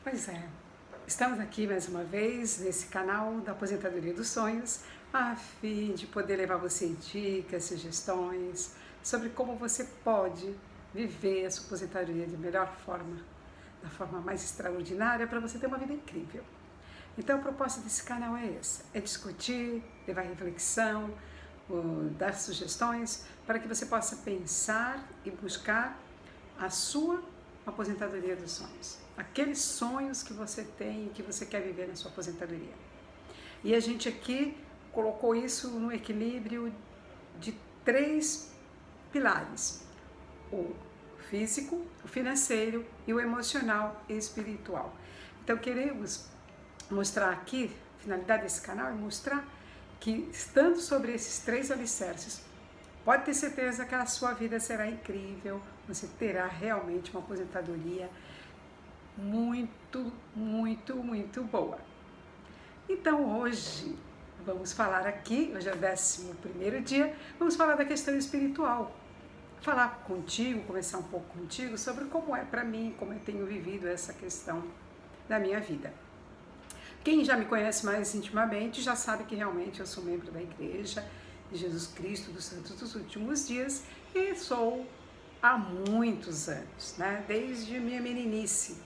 Pois é, estamos aqui mais uma vez nesse canal da Aposentadoria dos Sonhos, a fim de poder levar você dicas, sugestões sobre como você pode viver a sua aposentadoria de melhor forma, da forma mais extraordinária, para você ter uma vida incrível. Então a proposta desse canal é essa, é discutir, levar reflexão, dar sugestões para que você possa pensar e buscar a sua aposentadoria dos sonhos. Aqueles sonhos que você tem e que você quer viver na sua aposentadoria. E a gente aqui colocou isso no equilíbrio de 3 pilares: o físico, o financeiro e o emocional e espiritual. Então queremos mostrar aqui, a finalidade desse canal é mostrar que, estando sobre esses 3 alicerces, pode ter certeza que a sua vida será incrível, você terá realmente uma aposentadoria muito boa. Então hoje vamos falar aqui, hoje é o 11º dia, vamos falar da questão espiritual. Falar contigo, conversar um pouco contigo sobre como é para mim, como eu tenho vivido essa questão da minha vida. Quem já me conhece mais intimamente já sabe que realmente eu sou membro da Igreja de Jesus Cristo dos Santos dos Últimos Dias e sou há muitos anos, né? Desde minha meninice.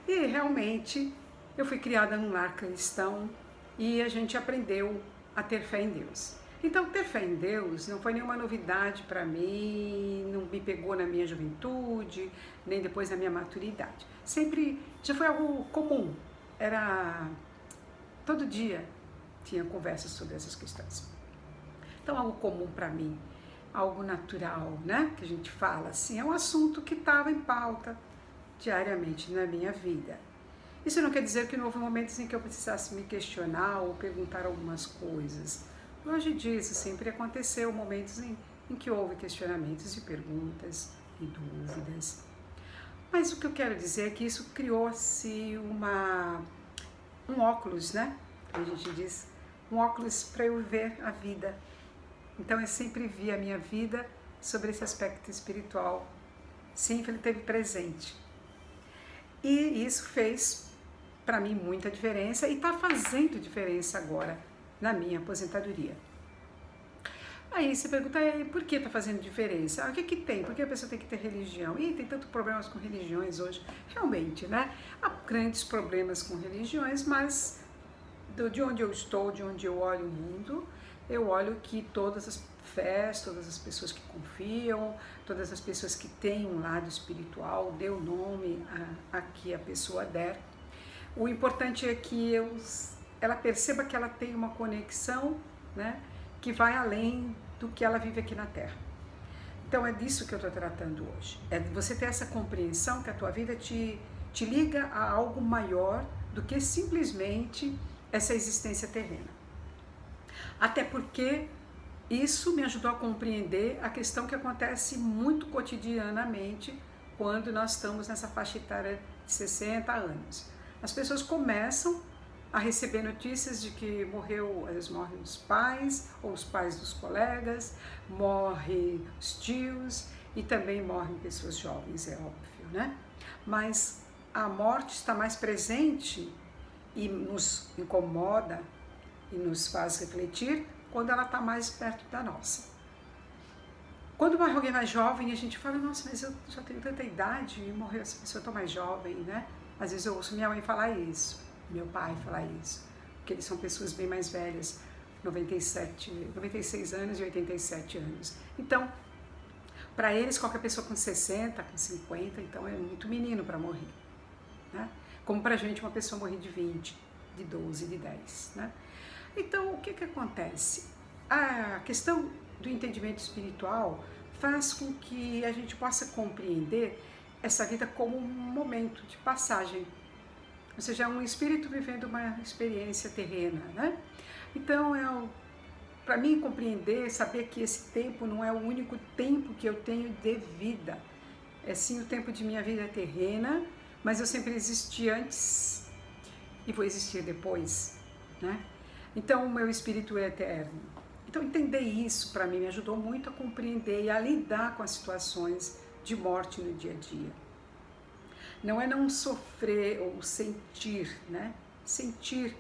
E realmente eu fui criada num lar cristão e a gente aprendeu a ter fé em Deus. Então ter fé em Deus não foi nenhuma novidade para mim, não me pegou na minha juventude, nem depois na minha maturidade. Sempre já foi algo comum, era todo dia tinha conversas sobre essas questões. Então algo comum para mim, algo natural, né? Que a gente fala assim, é um assunto que estava em pauta diariamente na minha vida. Isso não quer dizer que não houve momentos em que eu precisasse me questionar ou perguntar algumas coisas. Longe disso, sempre aconteceu momentos em que houve questionamentos e perguntas e dúvidas. Mas o que eu quero dizer é que isso criou-se um óculos, né? A gente diz, um óculos para eu ver a vida. Então eu sempre vi a minha vida sobre esse aspecto espiritual. Sempre ele esteve presente. E isso fez para mim muita diferença e está fazendo diferença agora na minha aposentadoria. Aí você pergunta, por que está fazendo diferença? O que tem? Por que a pessoa tem que ter religião? E tem tantos problemas com religiões hoje. Realmente, né? Há grandes problemas com religiões, mas de onde eu estou, de onde eu olho o mundo, eu olho que todas as fés, todas as pessoas que confiam, todas as pessoas que têm um lado espiritual, dê o nome a que a pessoa der. O importante é que ela perceba que ela tem uma conexão, né, que vai além do que ela vive aqui na Terra. Então é disso que eu estou tratando hoje. É você ter essa compreensão que a tua vida te liga a algo maior do que simplesmente essa existência terrena. Até porque isso me ajudou a compreender a questão que acontece muito cotidianamente quando nós estamos nessa faixa etária de 60 anos. As pessoas começam a receber notícias de que às vezes morrem os pais, ou os pais dos colegas, morrem os tios e também morrem pessoas jovens, é óbvio, né? Mas a morte está mais presente e nos incomoda e nos faz refletir quando ela está mais perto da nossa. Quando morre alguém mais jovem, a gente fala, nossa, mas eu já tenho tanta idade e morreu essa pessoa tão mais jovem, né? Às vezes eu ouço minha mãe falar isso, meu pai falar isso, porque eles são pessoas bem mais velhas, 96 anos e 87 anos. Então, para eles, qualquer pessoa com 60, com 50, então é muito menino para morrer, né? Como para a gente, uma pessoa morrer de 20, de 12, de 10, né? Então, o que acontece? A questão do entendimento espiritual faz com que a gente possa compreender essa vida como um momento de passagem, ou seja, um espírito vivendo uma experiência terrena, né? Então, para mim compreender, saber que esse tempo não é o único tempo que eu tenho de vida, é sim o tempo de minha vida terrena, mas eu sempre existi antes e vou existir depois, né? Então o meu espírito é eterno. Então entender isso para mim me ajudou muito a compreender e a lidar com as situações de morte no dia a dia. Não é não sofrer ou sentir, né? Sentir,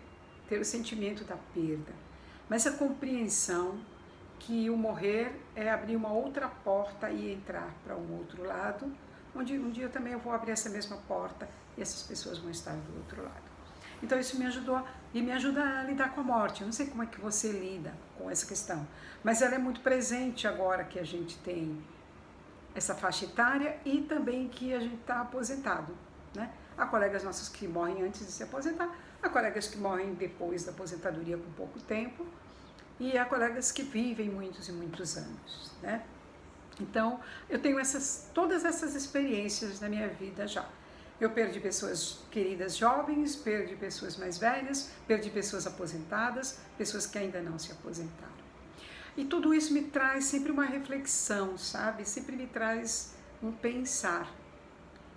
ter o sentimento da perda, mas a compreensão que o morrer é abrir uma outra porta e entrar para um outro lado, onde um dia também eu vou abrir essa mesma porta e essas pessoas vão estar do outro lado. Então isso me ajudou e me ajuda a lidar com a morte. Eu não sei como é que você lida com essa questão, mas ela é muito presente agora que a gente tem essa faixa etária e também que a gente está aposentado, né? Há colegas nossos que morrem antes de se aposentar, há colegas que morrem depois da aposentadoria com pouco tempo e há colegas que vivem muitos e muitos anos, né? Então, eu tenho todas essas experiências na minha vida já. Eu perdi pessoas queridas jovens, perdi pessoas mais velhas, perdi pessoas aposentadas, pessoas que ainda não se aposentaram. E tudo isso me traz sempre uma reflexão, sabe? Sempre me traz um pensar.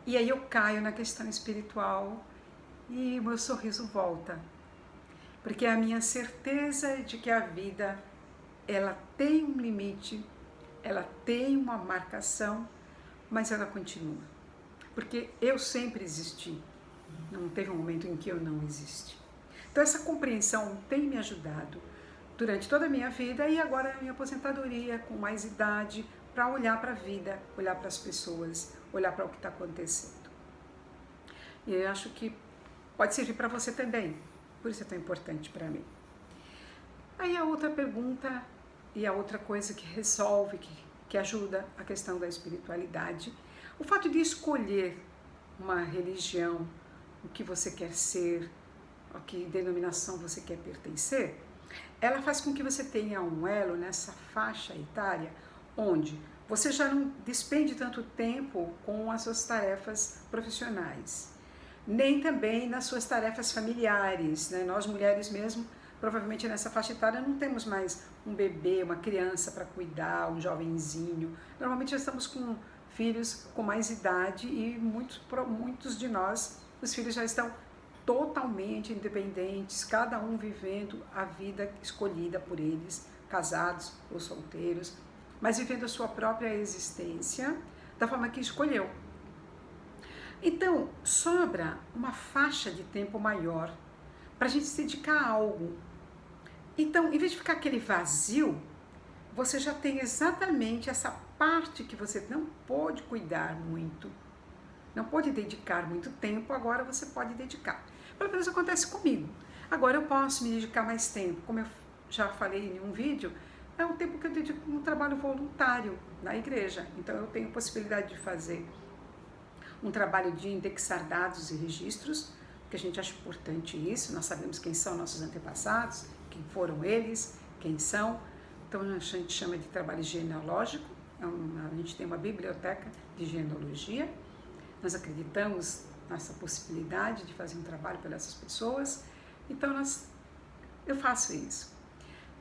E aí eu caio na questão espiritual e o meu sorriso volta. Porque é a minha certeza de que a vida, ela tem um limite, ela tem uma marcação, mas ela continua. Porque eu sempre existi, não teve um momento em que eu não existi. Então essa compreensão tem me ajudado durante toda a minha vida e agora a minha aposentadoria, com mais idade, para olhar para a vida, olhar para as pessoas, olhar para o que está acontecendo. E eu acho que pode servir para você também, por isso é tão importante para mim. Aí a outra pergunta e a outra coisa que resolve, que ajuda a questão da espiritualidade, o fato de escolher uma religião, o que você quer ser, a que denominação você quer pertencer, ela faz com que você tenha um elo nessa faixa etária onde você já não despende tanto tempo com as suas tarefas profissionais, nem também nas suas tarefas familiares, né? Nós mulheres mesmo, provavelmente nessa faixa etária não temos mais um bebê, uma criança para cuidar, um jovenzinho. Normalmente já estamos com filhos com mais idade e muitos de nós, os filhos já estão totalmente independentes, cada um vivendo a vida escolhida por eles, casados ou solteiros, mas vivendo a sua própria existência da forma que escolheu. Então, sobra uma faixa de tempo maior para a gente se dedicar a algo. Então, em vez de ficar aquele vazio, você já tem exatamente essa parte que você não pôde cuidar muito, não pôde dedicar muito tempo, agora você pode dedicar. Pelo menos acontece comigo. Agora eu posso me dedicar mais tempo. Como eu já falei em um vídeo, é o tempo que eu dedico no trabalho voluntário na igreja. Então eu tenho possibilidade de fazer um trabalho de indexar dados e registros, porque a gente acha importante isso. Nós sabemos quem são nossos antepassados, quem foram eles, quem são. Então a gente chama de trabalho genealógico. A gente tem uma biblioteca de genealogia. Nós acreditamos nessa possibilidade de fazer um trabalho para essas pessoas. Então eu faço isso.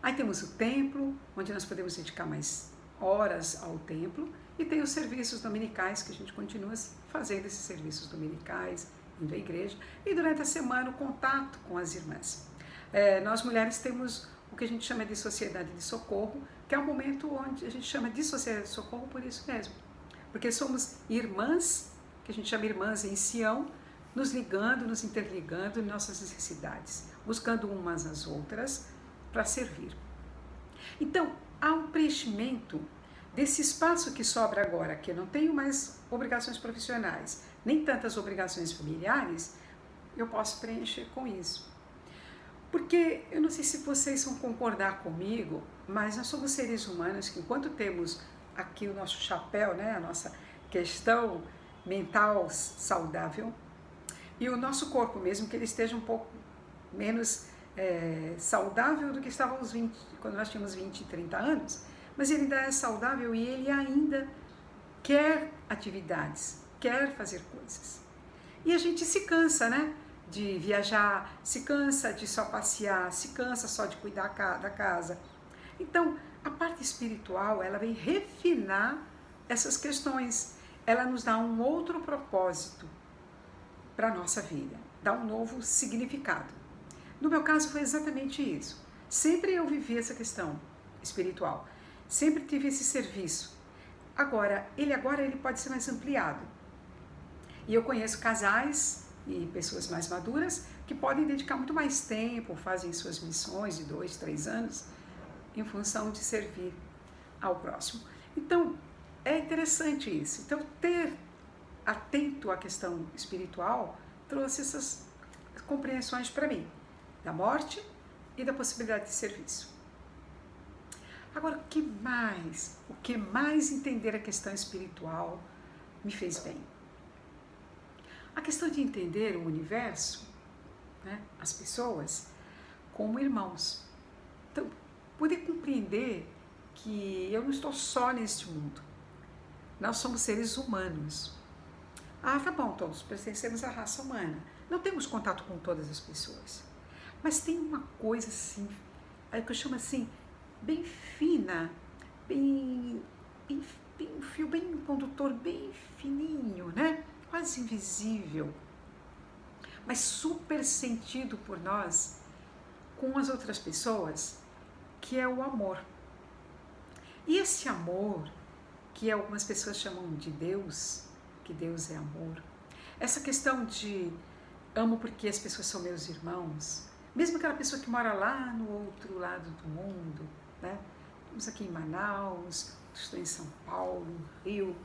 Aí temos o templo, onde nós podemos dedicar mais horas ao templo, e tem os serviços dominicais, que a gente continua fazendo esses serviços dominicais, indo à igreja, e durante a semana o contato com as irmãs. Nós mulheres temos o que a gente chama de sociedade de socorro, que é um momento onde a gente chama de sociedade de socorro por isso mesmo, porque somos irmãs, que a gente chama irmãs em Sião, nos ligando, nos interligando em nossas necessidades, buscando umas às outras para servir. Então, há um preenchimento desse espaço que sobra agora, que eu não tenho mais obrigações profissionais, nem tantas obrigações familiares, eu posso preencher com isso. Porque, eu não sei se vocês vão concordar comigo, mas nós somos seres humanos que, enquanto temos aqui o nosso chapéu, né, a nossa questão mental saudável, e o nosso corpo, mesmo que ele esteja um pouco menos saudável do que estava quando nós tínhamos 20 e 30 anos, mas ele ainda é saudável e ele ainda quer atividades, quer fazer coisas. E a gente se cansa, né? De viajar, se cansa de só passear, se cansa só de cuidar da casa. Então, a parte espiritual, ela vem refinar essas questões. Ela nos dá um outro propósito para a nossa vida, dá um novo significado. No meu caso foi exatamente isso. Sempre eu vivi essa questão espiritual, sempre tive esse serviço. Agora ele pode ser mais ampliado. E eu conheço casais e pessoas mais maduras que podem dedicar muito mais tempo, fazem suas missões de 2, 3 anos, em função de servir ao próximo. Então, é interessante isso. Então, ter atento à questão espiritual trouxe essas compreensões para mim, da morte e da possibilidade de serviço. Agora, o que mais entender a questão espiritual me fez bem? A questão de entender o universo, né, as pessoas, como irmãos. Então, poder compreender que eu não estou só neste mundo. Nós somos seres humanos. Ah, tá bom, todos pertencemos à raça humana. Não temos contato com todas as pessoas. Mas tem uma coisa assim, que eu chamo assim, bem fina, bem um fio, bem um condutor bem fininho, né? Quase invisível, mas super sentido por nós com as outras pessoas, que é o amor. E esse amor, que algumas pessoas chamam de Deus, que Deus é amor, essa questão de amo porque as pessoas são meus irmãos, mesmo aquela pessoa que mora lá no outro lado do mundo, né? Estamos aqui em Manaus, estou em São Paulo, Rio,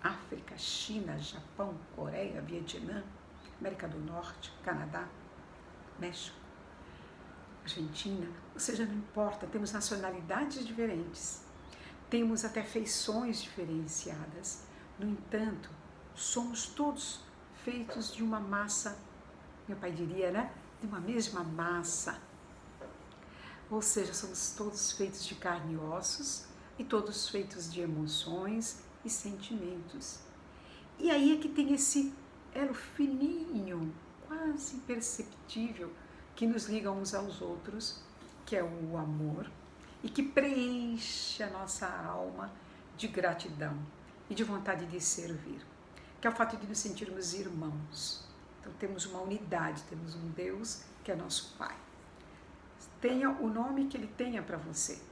África, China, Japão, Coreia, Vietnã, América do Norte, Canadá, México, Argentina, ou seja, não importa, temos nacionalidades diferentes, temos até feições diferenciadas, no entanto, somos todos feitos de uma massa, meu pai diria, né? De uma mesma massa. Ou seja, somos todos feitos de carne e ossos e todos feitos de emoções e sentimentos. E aí é que tem esse elo fininho, quase imperceptível, que nos liga uns aos outros, que é o amor, e que preenche a nossa alma de gratidão e de vontade de servir, que é o fato de nos sentirmos irmãos. Então temos uma unidade, temos um Deus que é nosso Pai. Tenha o nome que Ele tenha para você,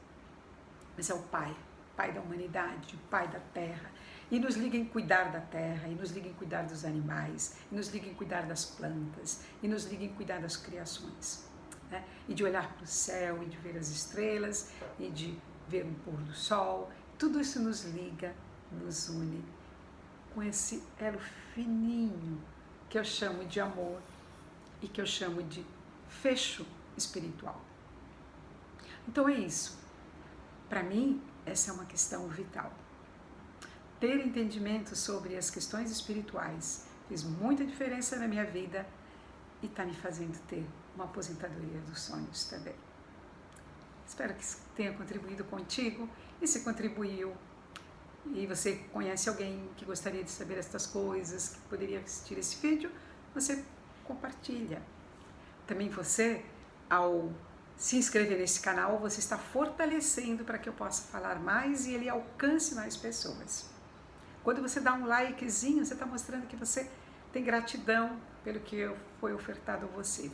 mas é o Pai, Pai da humanidade, Pai da Terra, e nos liga em cuidar da Terra, e nos liga em cuidar dos animais, e nos liga em cuidar das plantas, e nos liga em cuidar das criações, né? E de olhar para o céu, e de ver as estrelas, e de ver um pôr do sol, tudo isso nos liga, nos une, com esse elo fininho, que eu chamo de amor, e que eu chamo de fecho espiritual. Então é isso. Para mim, essa é uma questão vital. Ter entendimento sobre as questões espirituais fez muita diferença na minha vida e está me fazendo ter uma aposentadoria dos sonhos também. Espero que tenha contribuído contigo, e se contribuiu e você conhece alguém que gostaria de saber estas coisas, que poderia assistir esse vídeo, você compartilha. Também você, ao se inscrever nesse canal, você está fortalecendo para que eu possa falar mais e ele alcance mais pessoas. Quando você dá um likezinho, você está mostrando que você tem gratidão pelo que foi ofertado a você.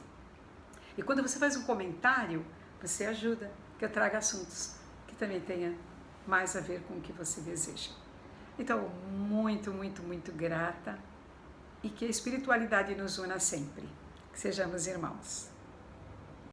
E quando você faz um comentário, você ajuda que eu traga assuntos que também tenha mais a ver com o que você deseja. Então, muito, muito, muito grata, e que a espiritualidade nos una sempre. Que sejamos irmãos.